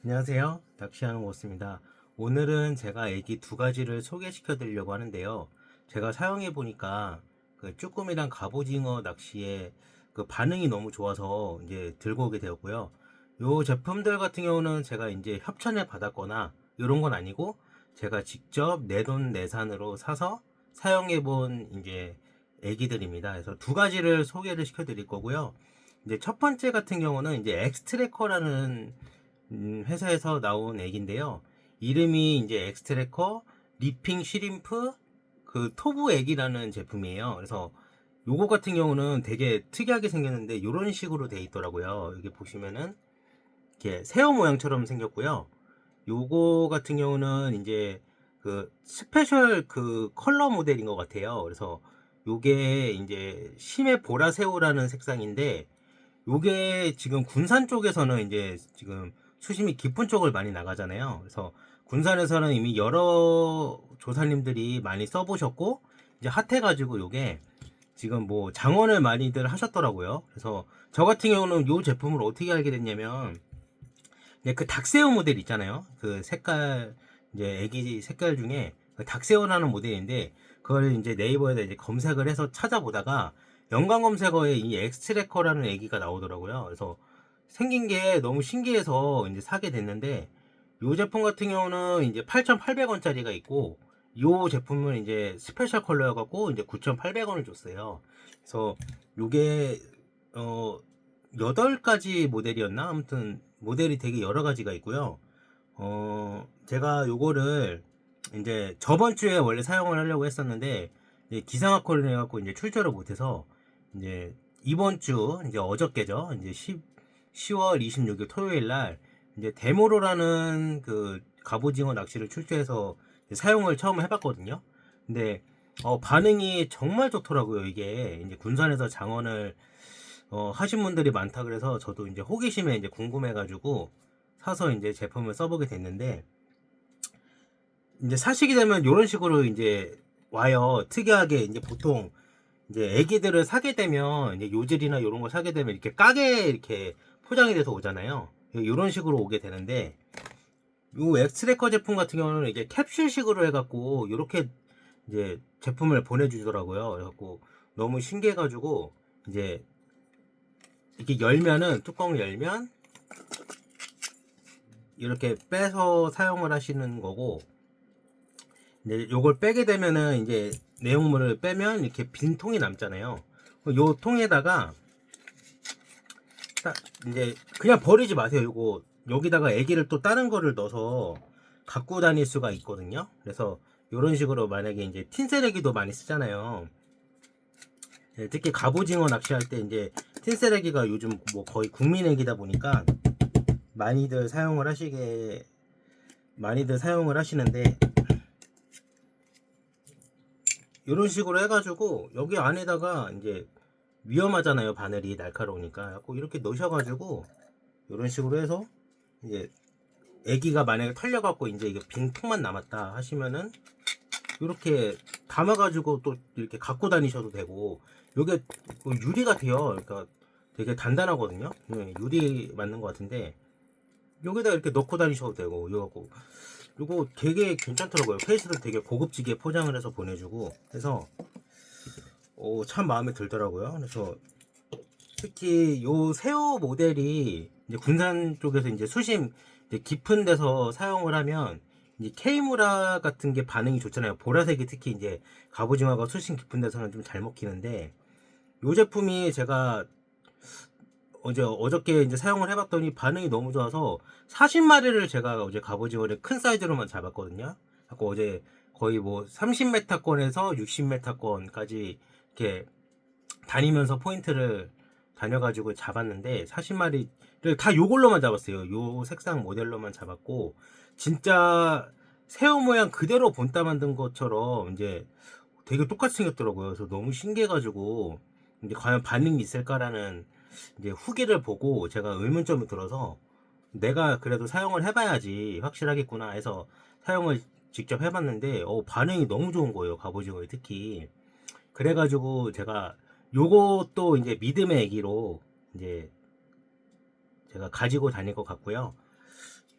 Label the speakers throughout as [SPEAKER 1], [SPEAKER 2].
[SPEAKER 1] 안녕하세요. 낚시하는 고스입니다. 오늘은 제가 애기 두 가지를 소개시켜 드리려고 하는데요. 제가 사용해 보니까 그 쭈꾸미랑 갑오징어 낚시에 그 반응이 너무 좋아서 이제 들고 오게 되었고요. 요 제품들 같은 경우는 제가 이제 협찬을 받았거나 이런 건 아니고 제가 직접 내돈내산으로 사서 사용해 본 이제 애기들입니다. 그래서 두 가지를 소개를 시켜 드릴 거고요. 이제 첫 번째 같은 경우는 이제 엑스트래커라는 회사에서 나온 액인데요. 이름이 이제 엑스트래커 리핑 쉬림프 그 토부 액이라는 제품이에요. 그래서 요거 같은 경우는 되게 특이하게 생겼는데 이런 식으로 돼 있더라고요. 여기 보시면은 이렇게 새우 모양처럼 생겼고요. 요거 같은 경우는 이제 그 스페셜 그 컬러 모델인 것 같아요. 그래서 요게 이제 심해 보라새우라는 색상인데 요게 지금 군산 쪽에서는 이제 지금 수심이 깊은 쪽을 많이 나가잖아요. 그래서 군산에서는 이미 여러 조사님들이 많이 써보셨고 이제 핫해가지고 요게 지금 뭐 장원을 많이들 하셨더라고요. 그래서 저 같은 경우는 요 제품을 어떻게 알게 됐냐면 이제 그 닭새우 모델 있잖아요. 그 색깔 이제 애기 색깔 중에 그 닭새우라는 모델인데 그걸 이제 네이버에다 이제 검색을 해서 찾아보다가 연관 검색어에 이 엑스트래커라는 애기가 나오더라고요. 그래서 생긴 게 너무 신기해서 이제 사게 됐는데 요 제품 같은 경우는 이제 8,800원짜리가 있고 요 제품은 이제 스페셜 컬러여 갖고 이제 9,800원을 줬어요. 그래서 요게 어 8가지 모델이었나? 아무튼 모델이 되게 여러 가지가 있고요. 제가 요거를 이제 저번 주에 원래 사용을 하려고 했었는데 이제 기상악화를 해갖고 이제 출절을 못해서 이제 이번 주 이제 어저께죠. 이제 10월 26일 토요일 날 이제 데모로라는 그 갑오징어 낚시를 출제해서 사용을 처음 해봤거든요. 근데 반응이 정말 좋더라고요. 이게 이제 군산에서 장원을 하신 분들이 많다 그래서 저도 이제 호기심에 이제 궁금해가지고 사서 이제 제품을 써보게 됐는데 이제 사시게 되면 이런 식으로 이제 와요. 특이하게 이제 보통 이제 애기들을 사게 되면 이제 요즐이나 이런 거 사게 되면 이렇게 까게 이렇게 포장이 돼서 오잖아요. 이런 식으로 오게 되는데 요 엑스트래커 제품 같은 경우는 이게 캡슐식으로 해갖고 이렇게 이제 제품을 보내주더라고요. 그래갖고 너무 신기해가지고 이제 이렇게 열면은 뚜껑을 열면 이렇게 빼서 사용을 하시는 거고 이제 요걸 빼게 되면은 이제 내용물을 빼면 이렇게 빈 통이 남잖아요. 요 통에다가 딱 이제 그냥 버리지 마세요. 요거 여기다가 애기를 또 다른 거를 넣어서 갖고 다닐 수가 있거든요. 그래서 요런 식으로 만약에 이제 틴셀애기도 많이 쓰잖아요. 예, 특히 갑오징어 낚시할 때 이제 틴셀애기가 요즘 뭐 거의 국민애기다 보니까 많이들 사용을 하시는데 이런 식으로 해가지고 여기 안에다가 이제 위험하잖아요. 바늘이 날카로우니까 꼭 이렇게 넣으셔가지고 이런 식으로 해서 이제 애기가 만약에 털려갖고 이제 이게 빈 통만 남았다 하시면은 이렇게 담아가지고 또 이렇게 갖고 다니셔도 되고 요게 유리가 돼요. 그러니까 되게 단단하거든요. 유리 맞는 것 같은데 여기다 이렇게 넣고 다니셔도 되고 요거 되게 괜찮더라고요. 케이스도 되게 고급지게 포장을 해서 보내주고 해서 참 마음에 들더라고요. 그래서 특히 요 새우 모델이 이제 군산 쪽에서 이제 수심 이제 깊은 데서 사용을 하면 이제 케이무라 같은 게 반응이 좋잖아요. 보라색이 특히 이제 갑오징어가 수심 깊은 데서는 좀 잘 먹히는데 요 제품이 제가 어저께 이제 사용을 해봤더니 반응이 너무 좋아서 40마리를 제가 어제 갑오징어를 큰 사이즈로만 잡았거든요. 하고 어제 거의 뭐 30m권에서 60m권까지 이렇게 다니면서 포인트를 다녀가지고 잡았는데 40마리를 다 요걸로만 잡았어요. 요 색상 모델로만 잡았고 진짜 새우 모양 그대로 본따 만든 것처럼 이제 되게 똑같이 생겼더라고요. 그래서 너무 신기해가지고 이제 과연 반응이 있을까라는 이제 후기를 보고 제가 의문점이 들어서 내가 그래도 사용을 해봐야지 확실하겠구나 해서 사용을 직접 해봤는데 반응이 너무 좋은 거예요. 갑오징어에 특히. 그래가지고 제가 요것도 이제 믿음의 애기로 이제 제가 가지고 다닐 것 같고요.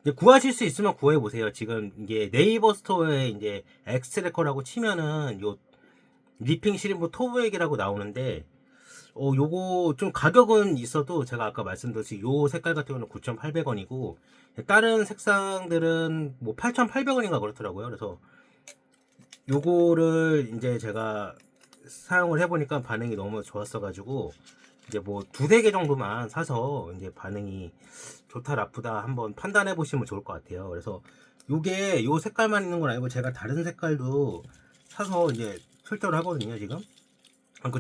[SPEAKER 1] 이제 구하실 수 있으면 구해 보세요. 지금 이게 네이버 스토어에 이제 엑스트래커라고 치면은 요 리핑 시림보 토브액이라고 나오는데 요거 좀 가격은 있어도 제가 아까 말씀드렸듯이 요 색깔 같은 경우는 9,800원이고 다른 색상들은 뭐 8,800원인가 그렇더라고요. 그래서 요거를 이제 제가 사용을 해보니까 반응이 너무 좋았어가지고 이제 뭐 두세 개 정도만 사서 이제 반응이 좋다 나쁘다 한번 판단해 보시면 좋을 것 같아요. 그래서 요게 요 색깔만 있는 건 아니고 제가 다른 색깔도 사서 이제 설정을 하거든요 지금.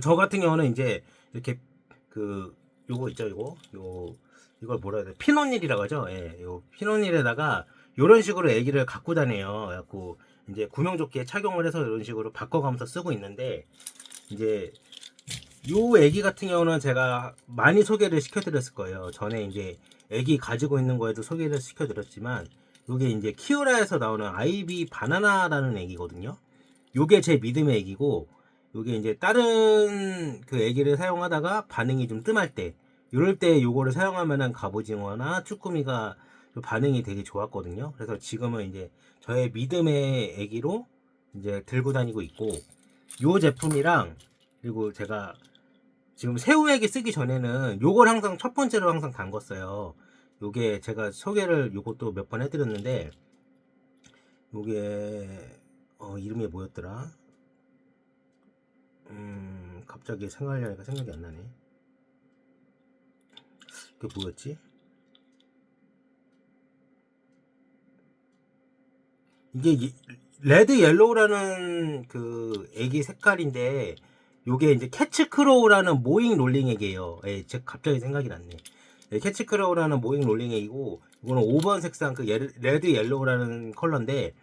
[SPEAKER 1] 저 같은 경우는 이제 이렇게 요거 있죠 이걸 뭐라 해야 돼, 피노닐이라고 하죠. 예, 요 피노닐에다가 요런 식으로 애기를 갖고 다녀요. 그래갖고 이제 구명조끼에 착용을 해서 이런 식으로 바꿔가면서 쓰고 있는데 이제 요 애기 같은 경우는 제가 많이 소개를 시켜드렸을 거예요. 전에 이제 애기 가지고 있는 거에도 소개를 시켜드렸지만 요게 이제 키우라에서 나오는 아이비 바나나라는 애기거든요. 요게 제 믿음의 애기고 요게 이제 다른 그 애기를 사용하다가 반응이 좀 뜸할 때 요럴 때 요거를 사용하면은 갑오징어나 쭈꾸미가 반응이 되게 좋았거든요. 그래서 지금은 이제 저의 믿음의 애기로 이제 들고 다니고 있고 요 제품이랑 그리고 제가 지금 새우액이 쓰기 전에는 요걸 항상 첫 번째로 항상 담궜어요. 요게 제가 소개를 요것도 몇 번 해드렸는데 요게 이름이 뭐였더라? 갑자기 생각하려니까 생각이 안 나네. 그게 뭐였지? 이게 레드 옐로우라는 그 애기 색깔인데 요게 이제 캐치크로우라는 모잉 롤링 액이에요. 예, 제가 갑자기 생각이 났네. 예, 캐치크로우라는 모잉 롤링 액이고 이거는 5번 색상 그 레드 옐로우라는 컬러인데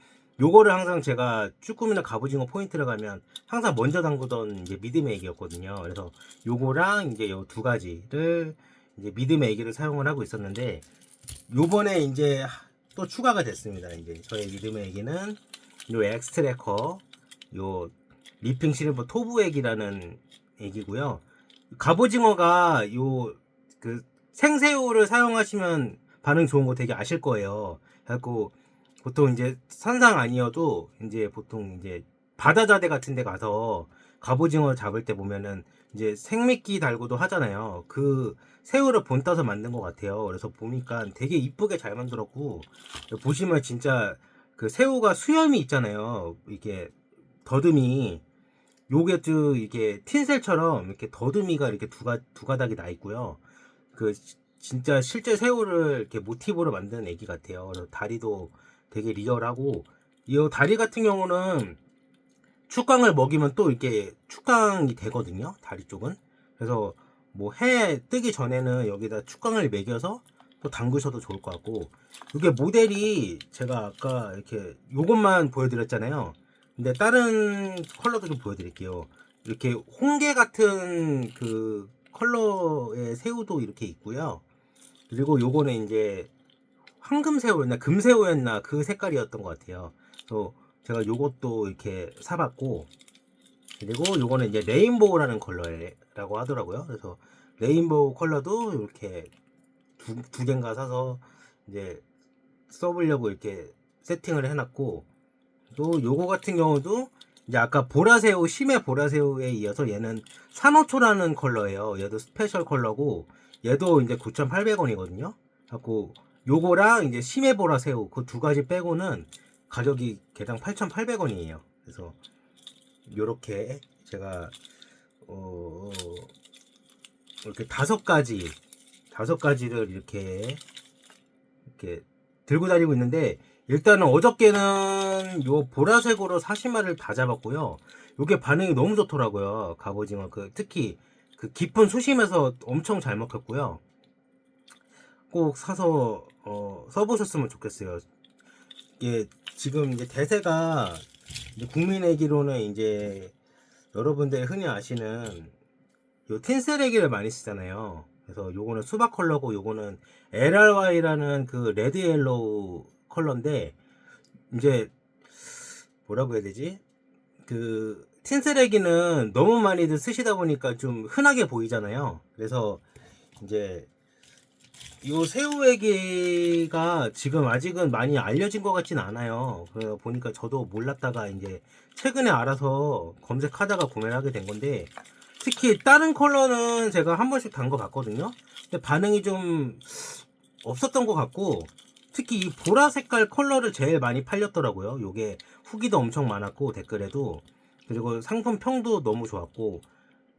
[SPEAKER 1] 요거를 항상 제가 쭈꾸미나 갑오징어 포인트를 가면 항상 먼저 담그던 이제 믿음의 액이었거든요. 그래서 요거랑 이제 요 두 가지를 이제 믿음의 액기를 사용을 하고 있었는데 요번에 이제 또 추가가 됐습니다. 이제 저의 믿음의 액기는 요 엑스트래커 요 리핑 실버 토브액이라는 액이고요. 갑오징어가 요 그 생새우를 사용하시면 반응 좋은 거 되게 아실 거예요. 그래갖고 보통 이제 산상 아니어도 이제 보통 이제 바다자대 같은 데 가서 갑오징어 잡을 때 보면은 이제 생미끼 달고도 하잖아요. 그 새우를 본따서 만든 것 같아요. 그래서 보니까 되게 이쁘게 잘 만들었고 보시면 진짜 그 새우가 수염이 있잖아요. 이게 더듬이 요게 이게 틴셀처럼 이렇게 더듬이가 이렇게 두 가닥이 나 있고요. 그 진짜 실제 새우를 이렇게 모티브로 만든 애기 같아요. 그래서 다리도 되게 리얼하고 이 다리 같은 경우는 축강을 먹이면 또 이렇게 축강이 되거든요. 다리 쪽은. 그래서 뭐 해 뜨기 전에는 여기다 축강을 먹여서 또 담그셔도 좋을 것 같고 이게 모델이 제가 아까 이렇게 요것만 보여드렸잖아요. 근데 다른 컬러도 좀 보여드릴게요. 이렇게 홍게 같은 그 컬러의 새우도 이렇게 있고요. 그리고 요거는 이제 황금새우였나 금새우였나 그 색깔이었던 것 같아요. 그래서 제가 요것도 이렇게 사봤고 그리고 요거는 이제 레인보우라는 컬러라고 하더라고요. 그래서 레인보우 컬러도 이렇게 두 개인가 사서 이제 써보려고 이렇게 세팅을 해놨고 또 요거 같은 경우도 이제 아까 보라새우 심해 보라새우에 이어서 얘는 산호초라는 컬러예요. 얘도 스페셜 컬러고 얘도 이제 9,800원이거든요. 갖고 요거랑 이제 심해 보라새우 그 두 가지 빼고는 가격이 개당 8,800원이에요. 그래서 요렇게 제가 이렇게 다섯 가지를 이렇게 들고 다니고 있는데 일단은 어저께는 요 보라색으로 사시마를 다 잡았고요. 요게 반응이 너무 좋더라고요. 갑오징어 특히 그 깊은 수심에서 엄청 잘 먹혔고요. 꼭 사서 써보셨으면 좋겠어요. 이게 지금 이제 대세가 이제 국민애기로는 이제 여러분들 흔히 아시는 요 틴셀애기를 많이 쓰잖아요. 그래서 요거는 수박 컬러고 요거는 LRY라는 그 레드 옐로우 컬러인데 이제 뭐라고 해야 되지? 그 틴셀애기는 너무 많이들 쓰시다 보니까 좀 흔하게 보이잖아요. 그래서 이제 요 새우애기가 지금 아직은 많이 알려진 것 같진 않아요. 그래 보니까 저도 몰랐다가 이제 최근에 알아서 검색하다가 구매를 하게 된 건데, 특히 다른 컬러는 제가 한 번씩 단 거 봤거든요. 근데 반응이 좀 없었던 것 같고, 특히 이 보라 색깔 컬러를 제일 많이 팔렸더라고요. 요게 후기도 엄청 많았고 댓글에도, 그리고 상품 평도 너무 좋았고,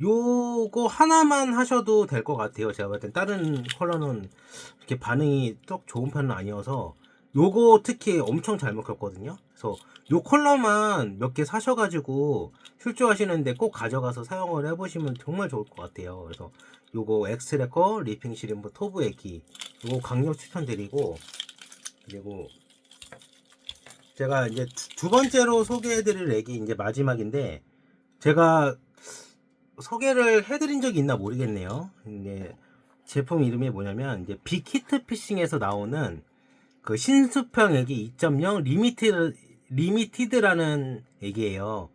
[SPEAKER 1] 요거 하나만 하셔도 될 것 같아요. 제가 봤을 땐 다른 컬러는 이렇게 반응이 썩 좋은 편은 아니어서, 요거 특히 엄청 잘 먹혔거든요. 그래서 요 컬러만 몇 개 사셔가지고 출조하시는데 꼭 가져가서 사용을 해보시면 정말 좋을 것 같아요. 그래서 요거 엑스트래커 리핑 시림프 토브 애기, 요거 강력 추천드리고, 그리고 제가 이제 두 번째로 소개해드릴 애기 이제 마지막인데, 제가 소개를 해드린 적이 있나 모르겠네요. 이제 제품 이름이 뭐냐면 이제 빅히트 피싱에서 나오는 그 신수평 애기 2.0 리미티드라는 애기예요.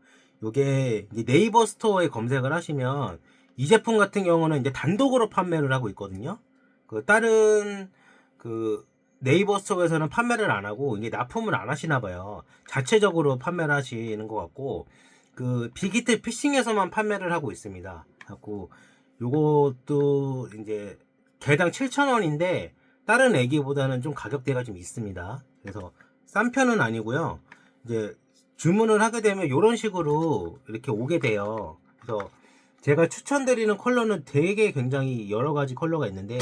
[SPEAKER 1] 요게 이제 네이버 스토어에 검색을 하시면 이 제품 같은 경우는 이제 단독으로 판매를 하고 있거든요. 그 다른 그 네이버 스토어에서는 판매를 안 하고 이게 납품을 안 하시나 봐요. 자체적으로 판매를 하시는 것 같고, 그 빅히트 피싱에서만 판매를 하고 있습니다. 갖고 요것도 이제 개당 7,000원인데 다른 애기보다는 좀 가격대가 좀 있습니다. 그래서 싼 편은 아니고요. 이제 주문을 하게 되면 이런 식으로 이렇게 오게 돼요. 그래서 제가 추천드리는 컬러는 되게 굉장히 여러 가지 컬러가 있는데,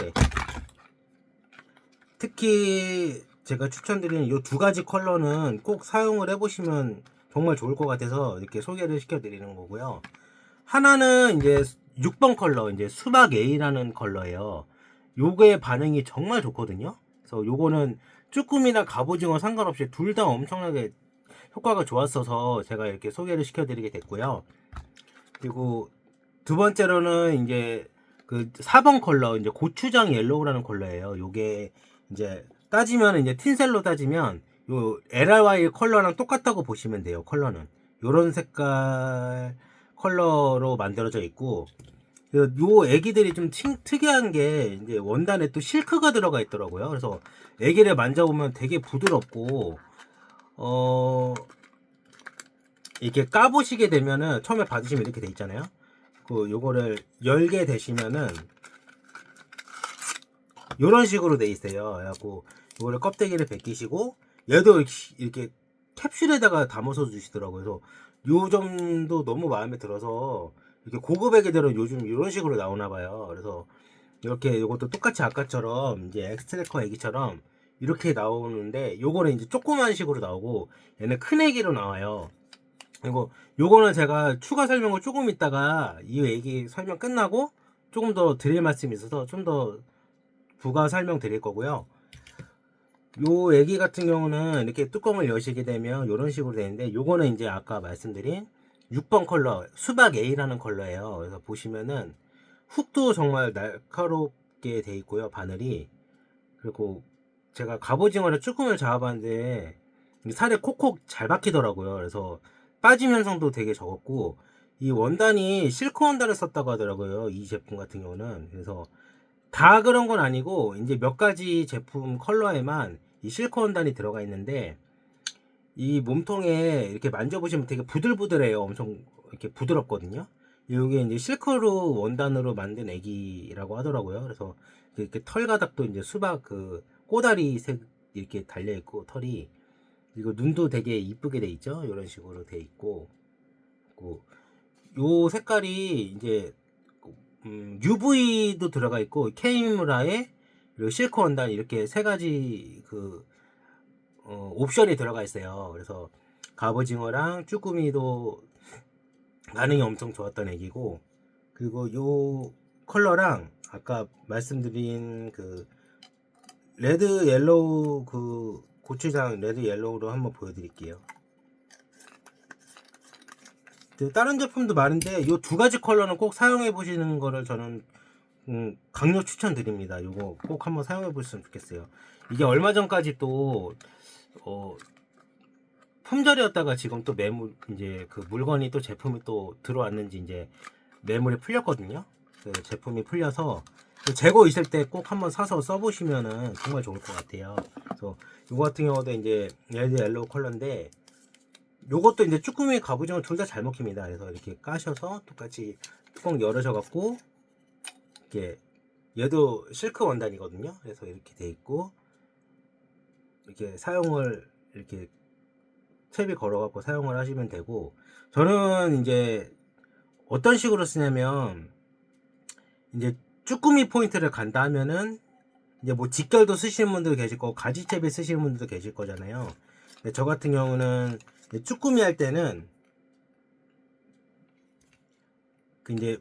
[SPEAKER 1] 특히 제가 추천드리는 이 두 가지 컬러는 꼭 사용을 해보시면 정말 좋을 것 같아서 이렇게 소개를 시켜드리는 거고요. 하나는 이제 6번 컬러, 이제 수박 A라는 컬러예요. 요게 반응이 정말 좋거든요. 그래서 요거는 쭈꾸미나 갑오징어 상관없이 둘 다 엄청나게 효과가 좋았어서 제가 이렇게 소개를 시켜드리게 됐고요. 그리고 두 번째로는 이제 그 4번 컬러, 이제 고추장 옐로우라는 컬러예요. 요게 이제 따지면 이제 틴셀로 따지면 요 LRY 컬러랑 똑같다고 보시면 돼요. 컬러는 요런 색깔 컬러로 만들어져 있고, 요 애기들이 좀 특이한 게 이제 원단에 또 실크가 들어가 있더라고요. 그래서 애기를 만져보면 되게 부드럽고, 어 이렇게 까보시게 되면은 처음에 받으시면 이렇게 돼 있잖아요. 그 요거를 열게 되시면은 요런 식으로 돼 있어요. 그래갖고 요거를 껍데기를 벗기시고, 얘도 이렇게 캡슐에다가 담아서 주시더라고요. 그래서 요 점도 너무 마음에 들어서, 이렇게 고급 애기들은 요즘 이런 식으로 나오나 봐요. 그래서 이렇게 요것도 똑같이 아까처럼 이제 엑스트래커 애기처럼 이렇게 나오는데, 요거는 이제 조그만 식으로 나오고 얘는 큰 애기로 나와요. 그리고 요거는 제가 추가 설명을 조금 있다가 이 애기 설명 끝나고 조금 더 드릴 말씀이 있어서 좀 더 부가 설명 드릴 거고요. 요 애기 같은 경우는 이렇게 뚜껑을 여시게 되면 이런 식으로 되는데, 요거는 이제 아까 말씀드린 6번 컬러 수박 A라는 컬러예요. 그래서 보시면은 훅도 정말 날카롭게 돼 있고요, 바늘이. 그리고 제가 갑오징어를 쭈꾸미를 잡아봤는데 살에 콕콕 잘 박히더라고요. 그래서 빠짐 현상도 되게 적었고, 이 원단이 실크 원단을 썼다고 하더라고요, 이 제품 같은 경우는. 그래서 다 그런 건 아니고 이제 몇 가지 제품 컬러에만 이 실크 원단이 들어가 있는데, 이 몸통에 이렇게 만져보시면 되게 부들부들해요. 엄청 이렇게 부드럽거든요. 이게 이제 실크로 원단으로 만든 애기라고 하더라고요. 그래서 이렇게 털 가닥도 이제 수박 그 꼬다리 색 이렇게 달려 있고, 털이, 그리고 눈도 되게 이쁘게 돼 있죠. 이런 식으로 돼 있고, 요 색깔이 이제 UV도 들어가 있고 케이무라에, 그리고 실크 원단, 이렇게 세 가지 그 옵션이 들어가 있어요. 그래서 갑오징어랑 쭈꾸미도 반응이 엄청 좋았던 애기고, 그리고 요 컬러랑 아까 말씀드린 그 레드 옐로우, 그 고추장 레드 옐로우로 한번 보여드릴게요. 다른 제품도 많은데 요 두 가지 컬러는 꼭 사용해 보시는 거를 저는 강력 추천드립니다. 요거 꼭 한번 사용해 보셨으면 좋겠어요. 이게 얼마 전까지 또 품절이었다가 지금 또 매물, 이제 그 물건이 또 제품이 또 들어왔는지 이제 매물이 풀렸거든요. 그 제품이 풀려서 재고 있을 때 꼭 한번 사서 써보시면은 정말 좋을 것 같아요. 그래서 요거 같은 경우도 이제 레드 옐로우 컬러인데, 요것도 이제 쭈꾸미 갑오징어 둘 다 잘 먹힙니다. 그래서 이렇게 까셔서 똑같이 뚜껑 열으셔 갖고, 이렇게 얘도 실크 원단이거든요. 그래서 이렇게 돼 있고, 이렇게 사용을 이렇게 탭이 걸어 갖고 사용을 하시면 되고, 저는 이제 어떤 식으로 쓰냐면, 이제 쭈꾸미 포인트를 간다 하면은 이제 뭐 직결도 쓰시는 분들도 계실 거고 가지채비 쓰시는 분들도 계실 거잖아요. 근데 저 같은 경우는 쭈꾸미 할 때는 그 이제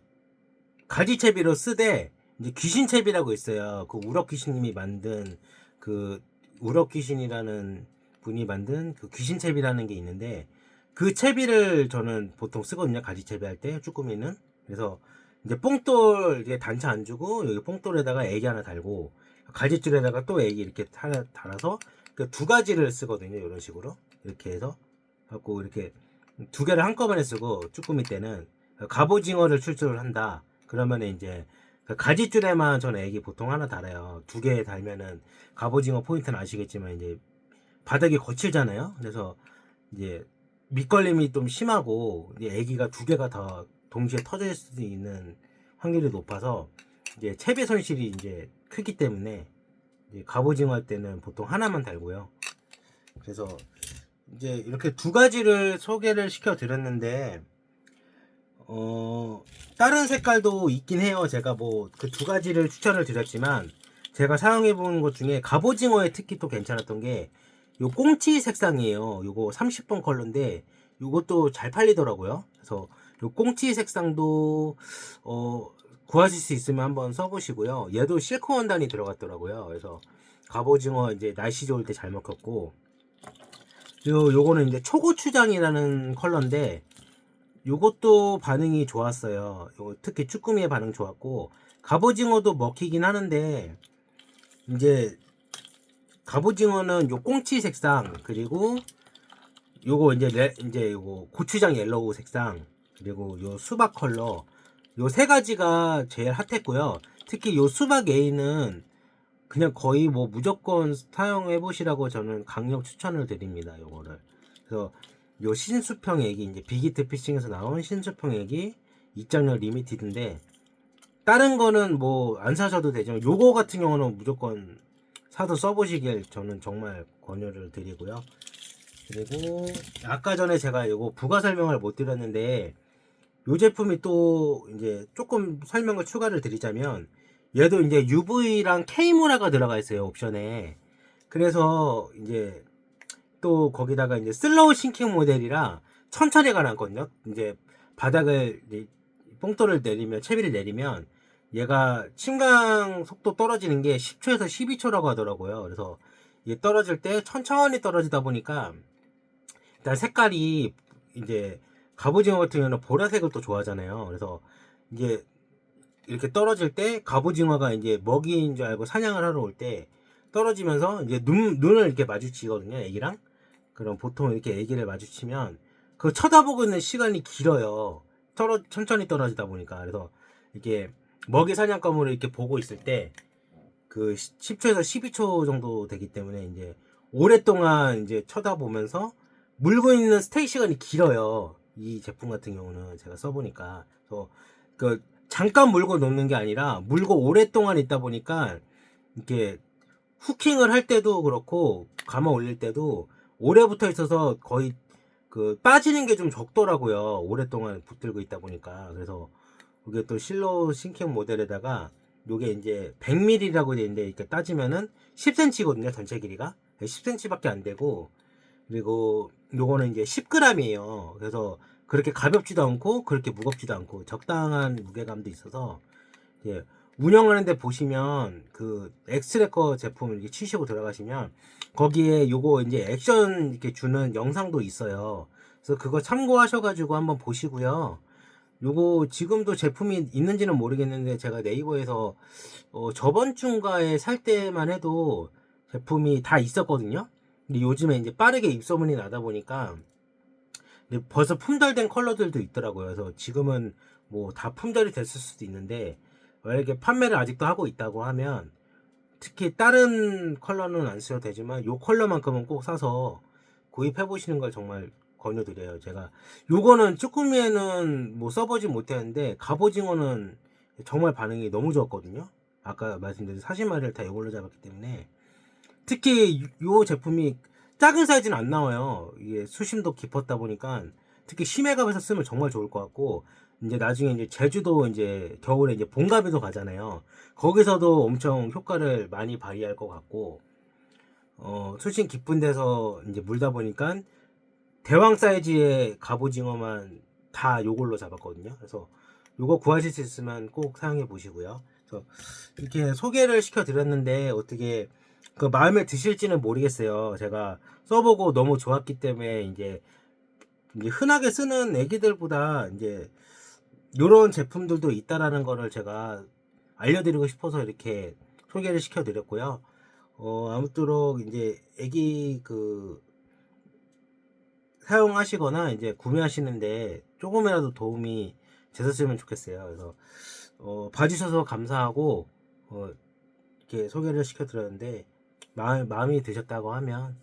[SPEAKER 1] 가지채비로 쓰되, 이제 귀신채비라고 있어요. 그 우럭 귀신님이 만든, 그 우럭 귀신이라는 분이 만든 그 귀신채비라는 게 있는데, 그 채비를 저는 보통 쓰거든요. 가지채비 할 때 쭈꾸미는. 그래서 이제 뽕돌 이게 단차 안 주고 여기 뽕돌에다가 애기 하나 달고 가지줄에다가 또 애기 이렇게 하나 달아서 그 두 가지를 쓰거든요. 이런 식으로 이렇게 해서 갖고 이렇게 두 개를 한꺼번에 쓰고, 쭈꾸미 때는 갑오징어를 출조를 한다 그러면 이제 그 가지줄에만 저는 애기 보통 하나 달아요. 두 개 달면은 갑오징어 포인트는 아시겠지만 이제 바닥이 거칠잖아요. 그래서 이제 밑걸림이 좀 심하고 이제 애기가 두 개가 다 동시에 터질 수 있는 확률이 높아서 이제 채비 손실이 이제 크기 때문에 이제 갑오징어 할 때는 보통 하나만 달고요. 그래서 이제 이렇게 두 가지를 소개를 시켜 드렸는데, 다른 색깔도 있긴 해요. 제가 뭐 그 두 가지를 추천을 드렸지만, 제가 사용해 본 것 중에 갑오징어에 특히 또 괜찮았던 게 요 꽁치 색상이에요. 요거 30번 컬러인데 요것도 잘 팔리더라고요. 그래서 요 꽁치 색상도 구하실 수 있으면 한번 써보시고요. 얘도 실크 원단이 들어갔더라고요. 그래서 갑오징어 이제 날씨 좋을 때 잘 먹혔고, 요거는 이제 초고추장이라는 컬러인데 요것도 반응이 좋았어요. 요거 특히 쭈꾸미의 반응 좋았고, 갑오징어도 먹히긴 하는데 이제 갑오징어는 요 꽁치 색상, 그리고 요거 이제 요거 고추장 옐로우 색상, 그리고 요 수박 컬러, 요 세 가지가 제일 핫했고요. 특히 요 수박 A는 그냥 거의 뭐 무조건 사용해 보시라고 저는 강력 추천을 드립니다. 요거를. 그래서 요 신수평 액이 이제 빅히트 피싱에서 나온 신수평 액이 2.0 리미티드인데, 다른 거는 뭐 안 사셔도 되지만 요거 같은 경우는 무조건 사서 써보시길 저는 정말 권유를 드리고요. 그리고 아까 전에 제가 요거 부가 설명을 못 드렸는데, 요 제품이 또 이제 조금 설명을 추가를 드리자면, 얘도 이제 UV랑 K무라가 들어가 있어요, 옵션에. 그래서 이제 또 거기다가 이제 슬로우 싱킹 모델이라 천천히 가라앉거든요. 이제 바닥을 이제 뽕돌을 내리면, 채비를 내리면 얘가 침강 속도 떨어지는 게 10초에서 12초라고 하더라고요. 그래서 이게 떨어질 때 천천히 떨어지다 보니까 일단 색깔이 이제 갑오징어 같은 경우는 보라색을 또 좋아하잖아요. 그래서 이제 이렇게 떨어질 때 갑오징어가 이제 먹이인 줄 알고 사냥을 하러 올 때 떨어지면서 이제 눈을 이렇게 마주치거든요, 애기랑. 그럼 보통 이렇게 애기를 마주치면 그 쳐다보고 있는 시간이 길어요. 천천히 떨어지다 보니까. 그래서 이게 먹이 사냥감으로 이렇게 보고 있을 때 그 10초에서 12초 정도 되기 때문에 이제 오랫동안 이제 쳐다보면서 물고 있는 스테이 시간이 길어요. 이 제품 같은 경우는 제가 써보니까. 그래서 그 잠깐 물고 놓는 게 아니라 물고 오랫동안 있다 보니까 이렇게 후킹을 할 때도 그렇고 감아 올릴 때도 오래 붙어 있어서 거의 그 빠지는 게 좀 적더라고요. 오랫동안 붙들고 있다 보니까. 그래서 이게 또 실로 싱킹 모델에다가 요게 이제 100mm라고 되어 있는데 이렇게 따지면은 10cm거든요. 전체 길이가 10cm밖에 안 되고, 그리고 요거는 이제 10g이에요. 그래서 그렇게 가볍지도 않고 그렇게 무겁지도 않고 적당한 무게감도 있어서, 예, 운영하는데 보시면 그 엑스레커 제품 이렇게 치시고 들어가시면 거기에 요거 이제 액션 이렇게 주는 영상도 있어요. 그래서 그거 참고하셔가지고 한번 보시고요. 요거 지금도 제품이 있는지는 모르겠는데 제가 네이버에서 저번 주인가에 살 때만 해도 제품이 다 있었거든요. 근데 요즘에 이제 빠르게 입소문이 나다 보니까 벌써 품절된 컬러들도 있더라고요. 그래서 지금은 뭐 다 품절이 됐을 수도 있는데, 만약에 판매를 아직도 하고 있다고 하면 특히 다른 컬러는 안 써도 되지만 요 컬러만큼은 꼭 사서 구입해 보시는 걸 정말 권유드려요. 제가 요거는 쭈꾸미에는 뭐 써보지 못했는데 갑오징어는 정말 반응이 너무 좋았거든요. 아까 말씀드린 40마리를 다 이걸로 잡았기 때문에 특히 요 제품이 작은 사이즈는 안 나와요. 이게 수심도 깊었다 보니까 특히 심해갑에서 쓰면 정말 좋을 것 같고, 이제 나중에 이제 제주도 이제 겨울에 이제 본갑에도 가잖아요. 거기서도 엄청 효과를 많이 발휘할 것 같고, 수심 깊은 데서 이제 물다 보니까 대왕 사이즈의 갑오징어만 다 요걸로 잡았거든요. 그래서 요거 구하실 수 있으면 꼭 사용해 보시고요. 그래서 이렇게 소개를 시켜 드렸는데 어떻게 그 마음에 드실지는 모르겠어요. 제가 써보고 너무 좋았기 때문에 이제 흔하게 쓰는 애기들보다 이제 요런 제품들도 있다라는 거를 제가 알려드리고 싶어서 이렇게 소개를 시켜 드렸고요. 아무쪼록 이제 애기 사용하시거나 이제 구매하시는데 조금이라도 도움이 되셨으면 좋겠어요. 그래서 봐주셔서 감사하고 이렇게 소개를 시켜드렸는데 마음이 드셨다고 하면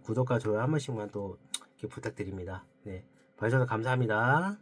[SPEAKER 1] 구독과 좋아요 한 번씩만 또 이렇게 부탁드립니다. 네, 봐주셔서 감사합니다.